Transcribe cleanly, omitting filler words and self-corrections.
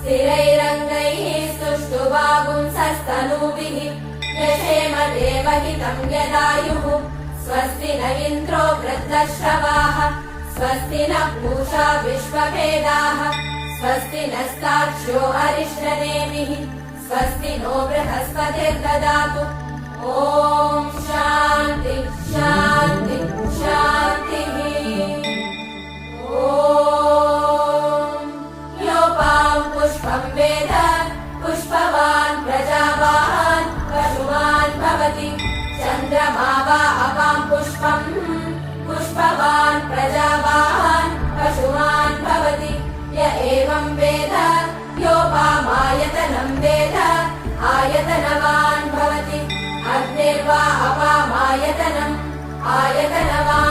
स्थिरैरङ्गैः स्तुष्टुवागुंसस्तनूभिः यशेम देवहितं यदायुः स्वस्ति न इन्द्रो वृद्धश्रवाः स्वस्ति नः पूषा विश्ववेदाः स्वस्ति नस्तार्क्ष्यो अरिष्टनेमिः स्वस्ति नो बृहस्पतिर्ददातु ॐ शान्ति शान्ति शान्तिः ॐ योपां पुष्पं वेद पुष्पवान् प्रजावान् पशुमान् भवति चन्द्रमा वा अपां पुष्पं पुष्पवान् प्रजावान् पशुमान् भवति य एवं वेद योपामायतनं वेद आयतनवान् भवति अग्निर्वा अपामायतनम् आयतनवान्